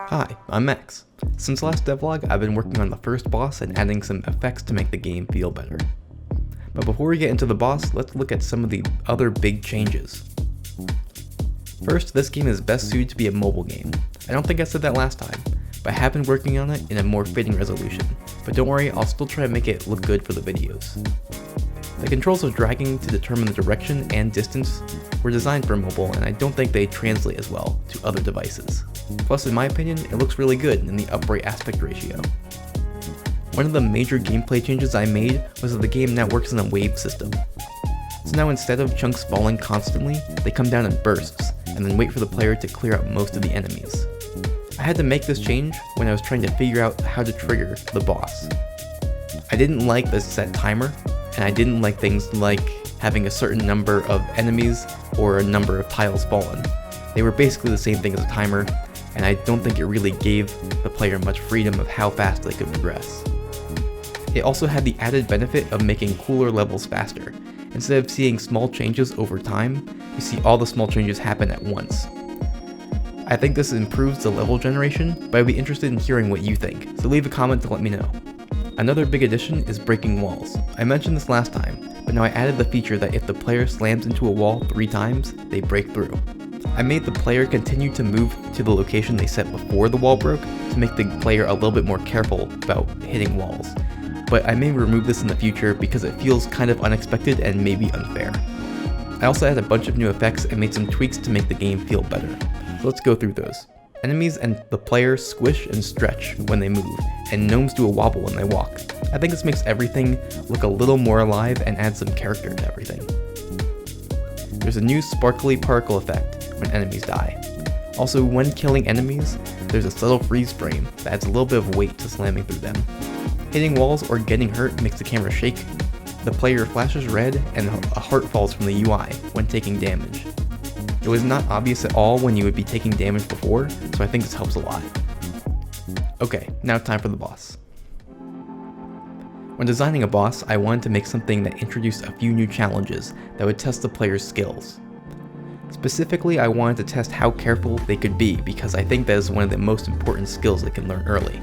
Hi, I'm Max. Since last devlog, I've been working on the first boss and adding some effects to make the game feel better. But before we get into the boss, let's look at some of the other big changes. First, this game is best suited to be a mobile game. I don't think I said that last time, but I have been working on it in a more fitting resolution. But don't worry, I'll still try to make it look good for the videos. The controls of dragging to determine the direction and distance were designed for mobile, and I don't think they translate as well to other devices. Plus, in my opinion, it looks really good in the upright aspect ratio. One of the major gameplay changes I made was that the game now works in a wave system. So now instead of chunks falling constantly, they come down in bursts, and then wait for the player to clear out most of the enemies. I had to make this change when I was trying to figure out how to trigger the boss. I didn't like the set timer, and I didn't like things like having a certain number of enemies or a number of tiles fallen. They were basically the same thing as a timer, and I don't think it really gave the player much freedom of how fast they could progress. It also had the added benefit of making cooler levels faster. Instead of seeing small changes over time, you see all the small changes happen at once. I think this improves the level generation, but I'd be interested in hearing what you think, so leave a comment to let me know. Another big addition is breaking walls. I mentioned this last time, but now I added the feature that if the player slams into a wall 3 times, they break through. I made the player continue to move to the location they set before the wall broke to make the player a little bit more careful about hitting walls, but I may remove this in the future because it feels kind of unexpected and maybe unfair. I also added a bunch of new effects and made some tweaks to make the game feel better. So let's go through those. Enemies and the player squish and stretch when they move, and gnomes do a wobble when they walk. I think this makes everything look a little more alive and adds some character to everything. There's a new sparkly particle effect when enemies die. Also, when killing enemies, there's a subtle freeze frame that adds a little bit of weight to slamming through them. Hitting walls or getting hurt makes the camera shake. The player flashes red and a heart falls from the UI when taking damage. It was not obvious at all when you would be taking damage before, so I think this helps a lot. Okay, now time for the boss. When designing a boss, I wanted to make something that introduced a few new challenges that would test the player's skills. Specifically, I wanted to test how careful they could be because I think that is one of the most important skills they can learn early.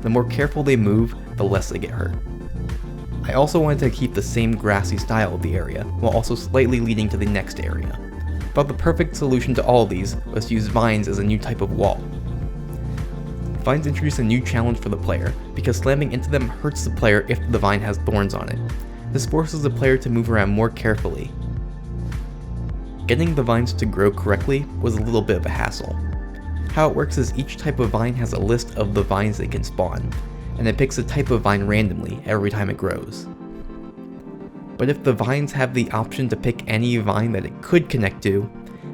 The more careful they move, the less they get hurt. I also wanted to keep the same grassy style of the area, while also slightly leading to the next area. But the perfect solution to all of these was to use vines as a new type of wall. Vines introduce a new challenge for the player, because slamming into them hurts the player if the vine has thorns on it. This forces the player to move around more carefully. Getting the vines to grow correctly was a little bit of a hassle. How it works is each type of vine has a list of the vines they can spawn, and it picks a type of vine randomly every time it grows. But if the vines have the option to pick any vine that it could connect to,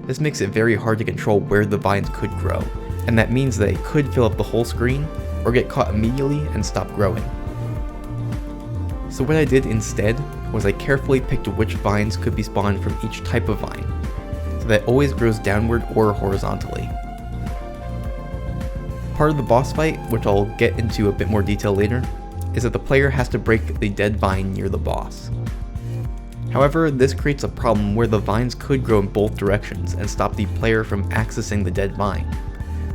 this makes it very hard to control where the vines could grow, and that means that it could fill up the whole screen or get caught immediately and stop growing. So what I did instead was I carefully picked which vines could be spawned from each type of vine, so that it always grows downward or horizontally. Part of the boss fight, which I'll get into a bit more detail later, is that the player has to break the dead vine near the boss. However, this creates a problem where the vines could grow in both directions and stop the player from accessing the dead vine.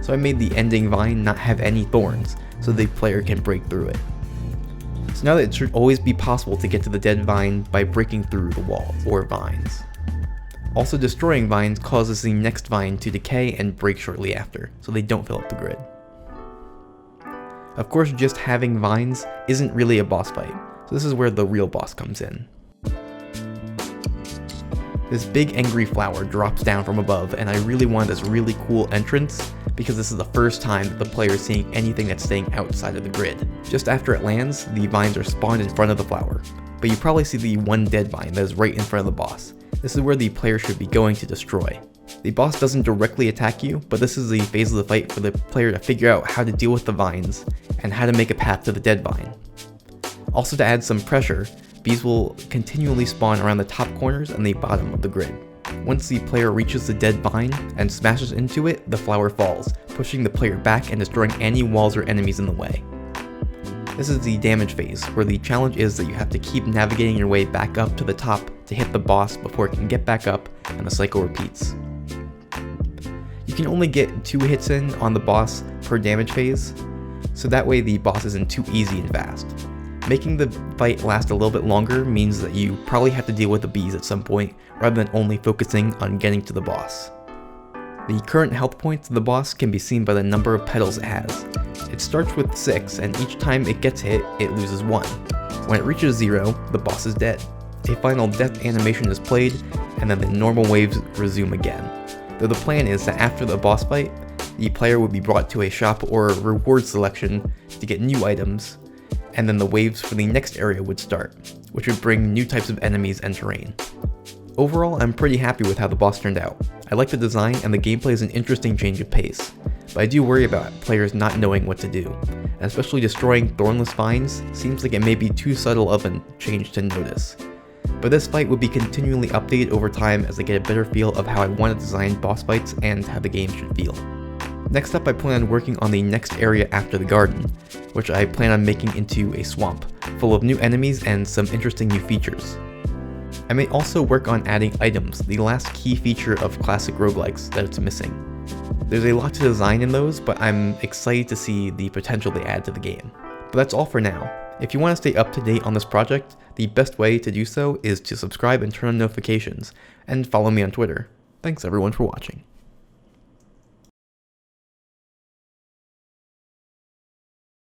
So I made the ending vine not have any thorns, so the player can break through it. So now that it should always be possible to get to the dead vine by breaking through the walls or vines. Also, destroying vines causes the next vine to decay and break shortly after, so they don't fill up the grid. Of course, just having vines isn't really a boss fight, so this is where the real boss comes in. This big angry flower drops down from above, and I really wanted this really cool entrance because this is the first time that the player is seeing anything that's staying outside of the grid. Just after it lands, the vines are spawned in front of the flower, but you probably see the one dead vine that is right in front of the boss. This is where the player should be going to destroy. The boss doesn't directly attack you, but this is the phase of the fight for the player to figure out how to deal with the vines and how to make a path to the dead vine. Also, to add some pressure, bees will continually spawn around the top corners and the bottom of the grid. Once the player reaches the dead vine and smashes into it, the flower falls, pushing the player back and destroying any walls or enemies in the way. This is the damage phase, where the challenge is that you have to keep navigating your way back up to the top to hit the boss before it can get back up, and the cycle repeats. can only get 2 hits in on the boss per damage phase, so that way the boss isn't too easy and fast. Making the fight last a little bit longer means that you probably have to deal with the bees at some point, rather than only focusing on getting to the boss. The current health points of the boss can be seen by the number of petals it has. It starts with 6, and each time it gets hit, it loses 1. When it reaches 0, the boss is dead. A final death animation is played, and then the normal waves resume again. Though the plan is that after the boss fight, the player would be brought to a shop or reward selection to get new items, and then the waves for the next area would start, which would bring new types of enemies and terrain. Overall, I'm pretty happy with how the boss turned out. I like the design, and the gameplay is an interesting change of pace, but I do worry about players not knowing what to do, and especially destroying thornless vines seems like it may be too subtle of a change to notice. But this fight will be continually updated over time as I get a better feel of how I want to design boss fights and how the game should feel. Next up, I plan on working on the next area after the garden, which I plan on making into a swamp, full of new enemies and some interesting new features. I may also work on adding items, the last key feature of classic roguelikes that it's missing. There's a lot to design in those, but I'm excited to see the potential they add to the game. But that's all for now. If you want to stay up to date on this project, the best way to do so is to subscribe and turn on notifications, and follow me on Twitter. Thanks everyone for watching.